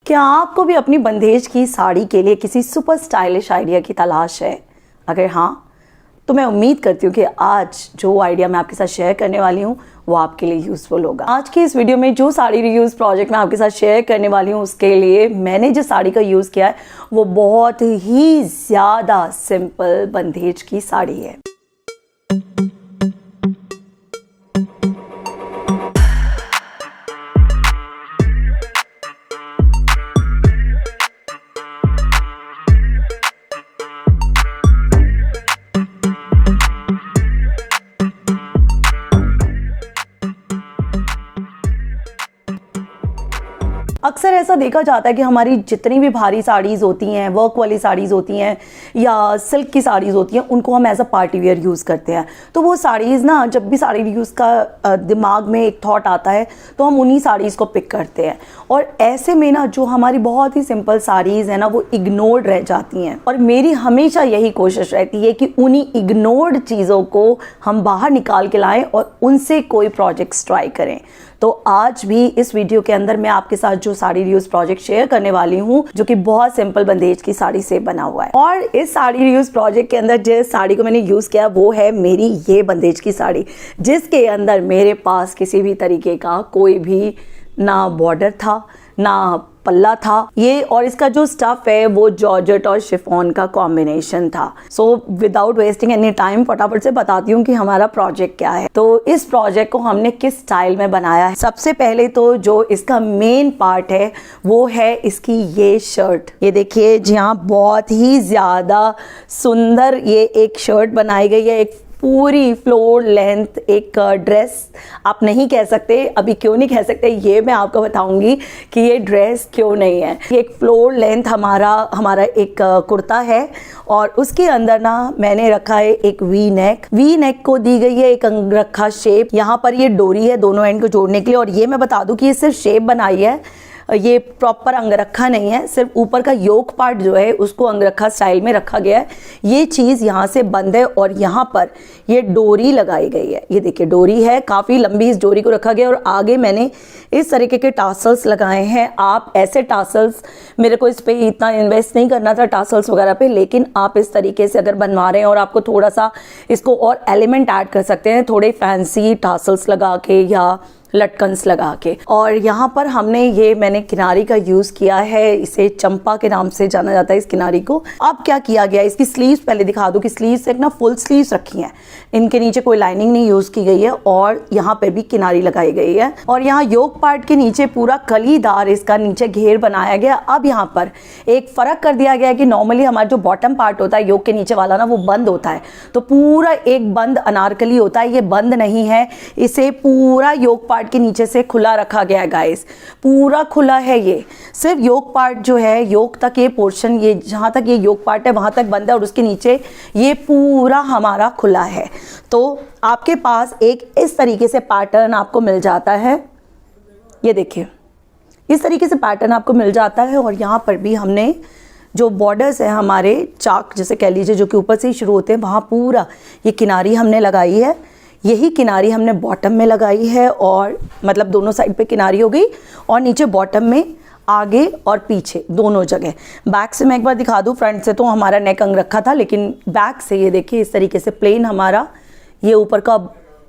क्या आपको भी अपनी बंदेज की साड़ी के लिए किसी सुपर स्टाइलिश आइडिया की तलाश है? अगर हाँ, तो मैं उम्मीद करती हूँ कि आज जो आइडिया मैं आपके साथ शेयर करने वाली हूँ वो आपके लिए यूज़फुल होगा। आज की इस वीडियो में जो साड़ी रियूज़ प्रोजेक्ट मैं आपके साथ शेयर करने वाली हूँ उसके लिए मैंने जिस साड़ी का यूज़ किया है वो बहुत ही ज़्यादा सिंपल बंदेज की साड़ी है। अक्सर ऐसा देखा जाता है कि हमारी जितनी भी भारी साड़ीज़ होती हैं, वर्क वाली साड़ीज़ होती हैं या सिल्क की साड़ीज़ होती हैं, उनको हम as a party wear use करते हैं। तो वो साड़ीज़ ना, जब भी साड़ी यूज़ का दिमाग में एक थॉट आता है तो हम उन्हीं साड़ीज़ को पिक करते हैं। और ऐसे में ना जो हमारी बहुत ही सिंपल साड़ीज़ हैं ना वो इग्नोर्ड रह जाती हैं। और मेरी हमेशा यही कोशिश रहती है कि उन्हीं इग्नोर्ड चीज़ों को हम बाहर निकाल के लाएँ और उनसे कोई प्रोजेक्ट्स ट्राई करें। तो आज भी इस वीडियो के अंदर मैं आपके साथ जो साड़ी रियूज प्रोजेक्ट शेयर करने वाली हूँ जो कि बहुत सिंपल बंदेज की साड़ी से बना हुआ है। और इस साड़ी रियूज प्रोजेक्ट के अंदर जिस साड़ी को मैंने यूज़ किया वो है मेरी ये बंदेज की साड़ी, जिसके अंदर मेरे पास किसी भी तरीके का कोई भी ना बॉर्डर था ना पल्ला था ये, और इसका जो स्टफ है वो जॉर्जेट और शिफॉन का कॉम्बिनेशन था। So without wasting any time फटाफट से बताती हूँ कि हमारा प्रोजेक्ट क्या है। तो इस प्रोजेक्ट को हमने किस स्टाइल में बनाया है। सबसे पहले तो जो इसका मेन पार्ट है वो है इसकी ये शर्ट। ये देखिए जी हाँ, बहुत ही ज़्यादा सुंदर ये एक शर्ट बनाई गई है। एक पूरी फ्लोर लेंथ एक ड्रेस आप नहीं कह सकते। अभी क्यों नहीं कह सकते ये मैं आपको बताऊंगी कि ये ड्रेस क्यों नहीं है। ये एक फ्लोर लेंथ हमारा एक कुर्ता है और उसके अंदर ना मैंने रखा है एक वी नेक को दी गई है एक अंगरखा शेप। यहाँ पर ये डोरी है दोनों एंड को जोड़ने के लिए। और ये मैं बता दूं कि ये सिर्फ शेप बनाई है, ये प्रॉपर अंगरखा नहीं है। सिर्फ ऊपर का योक पार्ट जो है उसको अंगरखा स्टाइल में रखा गया है। ये चीज़ यहाँ से बंद है और यहाँ पर ये डोरी लगाई गई है। ये देखिए डोरी है, काफ़ी लंबी इस डोरी को रखा गया और आगे मैंने इस तरीके के टासल्स लगाए हैं। आप ऐसे टासल्स, मेरे को इस पर इतना इन्वेस्ट नहीं करना था टासल्स वगैरह पे, लेकिन आप इस तरीके से अगर बनवा रहे हैं और आपको थोड़ा सा इसको और एलिमेंट ऐड कर सकते हैं, थोड़े फैंसी टासल्स लगा के या लटकन्स लगा के। और यहाँ पर हमने ये मैंने किनारी का यूज़ किया है, इसे चंपा के नाम से जाना जाता है इस किनारी को। अब क्या किया गया, इसकी स्लीव्स पहले दिखा दूँ कि स्लीव्स एक ना फुल स्लीव्स रखी हैं, इनके नीचे कोई लाइनिंग नहीं यूज़ की गई है और यहाँ पे भी किनारी लगाई गई है। और यहाँ योक पार्ट के नीचे पूरा कलीदार इसका नीचे घेर बनाया गया। अब यहाँ पर एक फ़र्क कर दिया गया है कि नॉर्मली हमारा जो बॉटम पार्ट होता है योक के नीचे वाला ना वो बंद होता है, तो पूरा एक बंद अनारकली होता है। ये बंद नहीं है, इसे पूरा योक पार्ट के नीचे से खुला रखा गया है गाइस, पूरा खुला है। ये सिर्फ योक पार्ट जो है, योक तक ये पोर्शन, ये जहाँ तक ये योक पार्ट है वहाँ तक बंद है और उसके नीचे ये पूरा हमारा खुला है। तो आपके पास एक इस तरीके से पैटर्न आपको मिल जाता है। ये देखिए इस तरीके से पैटर्न आपको मिल जाता है। और यहाँ पर भी हमने जो बॉर्डर्स है हमारे चाक जैसे कह लीजिए जो कि ऊपर से ही शुरू होते हैं, वहाँ पूरा ये किनारी हमने लगाई है। यही किनारी हमने बॉटम में लगाई है और मतलब दोनों साइड पे किनारी हो गई और नीचे बॉटम में आगे और पीछे दोनों जगह। बैक से मैं एक बार दिखा दूँ, फ्रंट से तो हमारा नेक अंगरखा था, लेकिन बैक से ये देखिए इस तरीके से प्लेन हमारा ये ऊपर का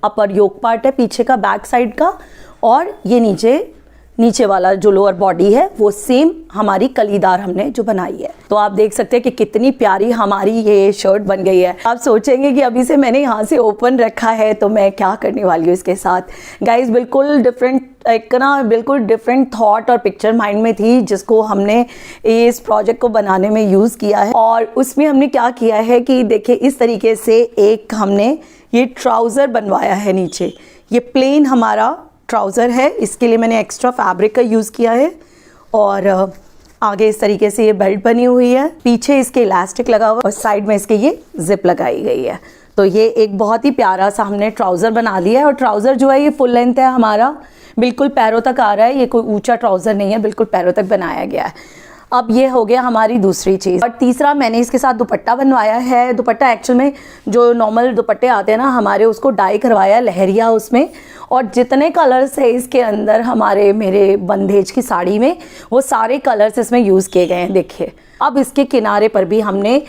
अपर योक पार्ट है, पीछे का बैक साइड का, और ये नीचे वाला जो लोअर बॉडी है वो सेम हमारी कलीदार हमने जो बनाई है। तो आप देख सकते हैं कि कितनी प्यारी हमारी ये शर्ट बन गई है। आप सोचेंगे कि अभी से मैंने यहाँ से ओपन रखा है तो मैं क्या करने वाली हूँ इसके साथ। गाइस बिल्कुल डिफरेंट थॉट और पिक्चर माइंड में थी जिसको हमने इस प्रोजेक्ट को बनाने में यूज़ किया है। और उसमें हमने क्या किया है कि देखिए इस तरीके से एक हमने ये ट्राउज़र बनवाया है। नीचे ये प्लेन हमारा ट्राउज़र है, इसके लिए मैंने एक्स्ट्रा फैब्रिक का यूज़ किया है। और आगे इस तरीके से ये बेल्ट बनी हुई है, पीछे इसके इलास्टिक लगा हुआ और साइड में इसके ये जिप लगाई गई है। तो ये एक बहुत ही प्यारा सा हमने ट्राउज़र बना लिया है। और ट्राउज़र जो है ये फुल लेंथ है हमारा, बिल्कुल पैरों तक आ रहा है। ये कोई ऊंचा ट्राउज़र नहीं है, बिल्कुल पैरों तक बनाया गया है। अब ये हो गया हमारी दूसरी चीज़। और तीसरा मैंने इसके साथ दुपट्टा बनवाया है। दुपट्टा एक्चुअल में जो नॉर्मल दुपट्टे आते हैं ना हमारे, उसको डाई करवाया लहरिया उसमें, और जितने कलर्स है इसके अंदर हमारे मेरे बंदेज की साड़ी में, वो सारे कलर्स इसमें यूज़ किए गए हैं। देखिए, अब इसके किनारे पर भी हमने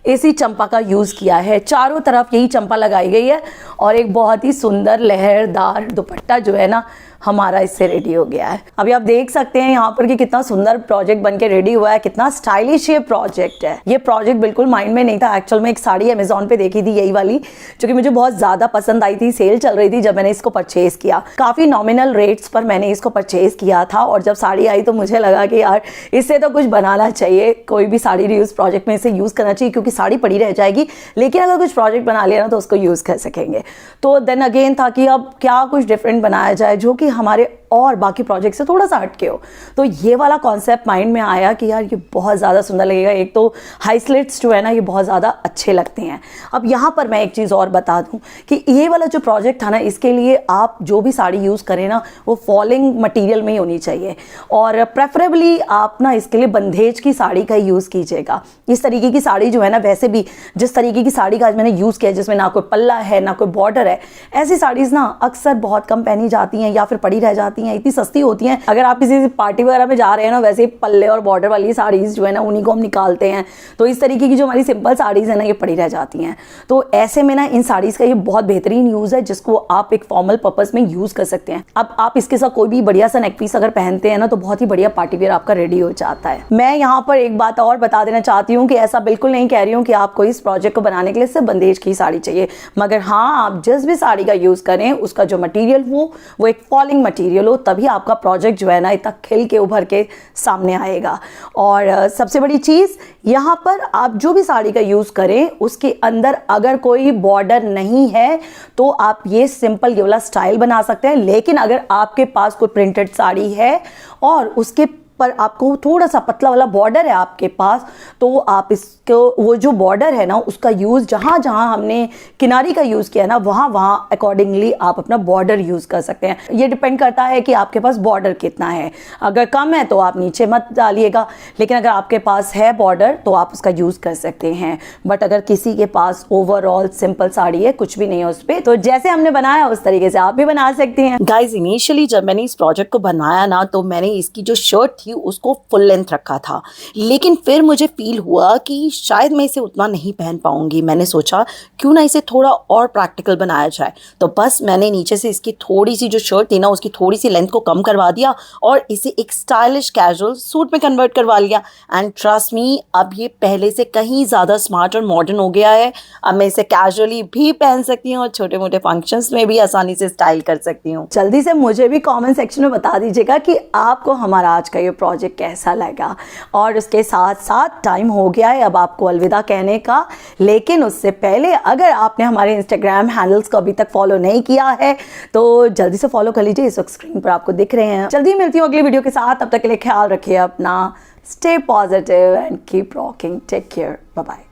इसी चंपा का यूज़ किया है, चारों तरफ यही चंपा लगाई गई है और एक बहुत ही सुंदर लहरदार दुपट्टा जो है ना हमारा इससे रेडी हो गया है। अभी आप देख सकते हैं यहाँ पर कि कितना सुंदर प्रोजेक्ट बनके रेडी हुआ है, कितना स्टाइलिश ये प्रोजेक्ट है। ये प्रोजेक्ट बिल्कुल माइंड में नहीं था, एक्चुअल में एक साड़ी अमेजोन पे देखी थी यही वाली, जो कि मुझे बहुत ज़्यादा पसंद आई थी, सेल चल रही थी जब मैंने इसको परचेज़ किया। काफ़ी नॉमिनल रेट्स पर मैंने इसको परचेज़ किया था और जब साड़ी आई तो मुझे लगा कि यार इससे तो कुछ बनाना चाहिए, कोई भी साड़ी रीयूज़ प्रोजेक्ट में इसे यूज़ करना चाहिए, क्योंकि साड़ी पड़ी रह जाएगी, लेकिन अगर कुछ प्रोजेक्ट बना लिया ना तो उसको यूज़ कर सकेंगे। तो देन अगेन था कि अब क्या कुछ डिफरेंट बनाया जाए जो कि हमारे और बाकी प्रोजेक्ट से थोड़ा सा हटके हो। तो ये वाला कॉन्सेप्ट माइंड में आया कि यार ये बहुत ज़्यादा सुंदर लगेगा। एक तो हाई स्लिट्स जो है ना ये बहुत ज़्यादा अच्छे लगते हैं। अब यहाँ पर मैं एक चीज़ और बता दूँ कि ये वाला जो प्रोजेक्ट था ना, इसके लिए आप जो भी साड़ी यूज़ करें ना वो फॉलिंग मटीरियल में ही होनी चाहिए और प्रेफरेबली आप ना इसके लिए बंदेज की साड़ी का यूज़ कीजिएगा। इस तरीके की साड़ी जो है ना, वैसे भी जिस तरीके की साड़ी का आज मैंने यूज़ किया जिसमें ना कोई पल्ला है ना कोई बॉर्डर है, ऐसी साड़ीज़ ना अक्सर बहुत कम पहनी जाती हैं या फिर पड़ी रह जाती हैं, इतनी सस्ती होती हैं। अगर आप किसी पार्टी वगैरह में जा रहे हैं ना, वैसे ही पल्ले और बॉर्डर वाली साड़ीज़ जो है ना उन्हीं को हम निकालते हैं। तो इस तरीके की जो हमारी सिंपल साड़ीज़ है ना ये पड़ी रह जाती हैं। तो ऐसे में ना इन साड़ीज़ का ये बहुत बेहतरीन यूज़ है जिसको आप एक फॉर्मल पर्पज़ में यूज़ कर सकते हैं। अब आप इसके साथ कोई भी बढ़िया सा नेक पीस अगर पहनते हैं ना तो बहुत ही बढ़िया पार्टी वेयर आपका रेडी हो जाता है। मैं यहाँ पर एक बात और बता देना चाहती हूँ कि ऐसा बिल्कुल नहीं कह रही हूँ कि आपको इस प्रोजेक्ट को बनाने के लिए सिर्फ बंदेज की साड़ी चाहिए, मगर हाँ आप जिस भी साड़ी का यूज़ करें उसका जो मटीरियल हो वो एक फॉलिंग मटीरियल हो, तभी आपका प्रोजेक्ट जो है ना इतना खिल के उभर के सामने आएगा। और सबसे बड़ी चीज़ यहाँ पर आप जो भी साड़ी का यूज़ करें उसके अंदर अगर कोई बॉर्डर नहीं है तो आप ये सिंपल ये वाला स्टाइल बना सकते हैं। लेकिन अगर आपके पास कोई प्रिंटेड साड़ी है और उसके पर आपको थोड़ा सा पतला वाला बॉर्डर है आपके पास, तो आप इसको वो जो बॉर्डर है ना उसका यूज़ जहाँ जहाँ हमने किनारी का यूज़ किया ना वहाँ वहाँ अकॉर्डिंगली आप अपना बॉर्डर यूज़ कर सकते हैं। ये डिपेंड करता है कि आपके पास बॉर्डर कितना है। अगर कम है तो आप नीचे मत डालिएगा, लेकिन अगर आपके पास है बॉर्डर तो आप उसका यूज़ कर सकते हैं। बट अगर किसी के पास ओवरऑल सिंपल साड़ी है, कुछ भी नहीं है उस पर, तो जैसे हमने बनाया उस तरीके से आप भी बना सकते हैं। गाइज, इनिशियली जब मैंने इस प्रोजेक्ट को बनाया ना तो मैंने इसकी जो शर्ट थी उसको फुल लेंथ रखा था, लेकिन फिर मुझे फील हुआ कि शायद मैं इसे उतना नहीं पहन पाऊंगी। मैंने सोचा क्यों ना इसे थोड़ा और प्रैक्टिकल बनाया जाए, तो बस मैंने नीचे से इसकी थोड़ी सी जो शर्ट थी ना उसकी थोड़ी सी लेंथ को कम करवा दिया और इसे एक स्टाइलिश कैजुअल सूट में कन्वर्ट करवा लिया। एंड ट्रस्ट मी, अब ये पहले से कहीं ज़्यादा स्मार्ट और मॉडर्न हो गया है। अब मैं इसे कैजुअली भी पहन सकती हूँ और छोटे मोटे फंक्शंस में भी आसानी से स्टाइल कर सकती हूँ। जल्दी से मुझे भी कॉमेंट सेक्शन में बता दीजिएगा कि आपको हमारा आज का ये प्रोजेक्ट कैसा लगा। और उसके साथ साथ टाइम हो गया है अब आपको अलविदा कहने का, लेकिन उससे पहले अगर आपने हमारे इंस्टाग्राम हैंडल्स को अभी तक फॉलो नहीं किया है तो जल्दी से फॉलो कर लीजिए, इस वक्त स्क्रीन पर आपको दिख रहे हैं। जल्दी मिलती हूँ अगली वीडियो के साथ, तब तक के लिए ख्याल रखिए अपना, stay positive and keep rocking, take care, bye bye.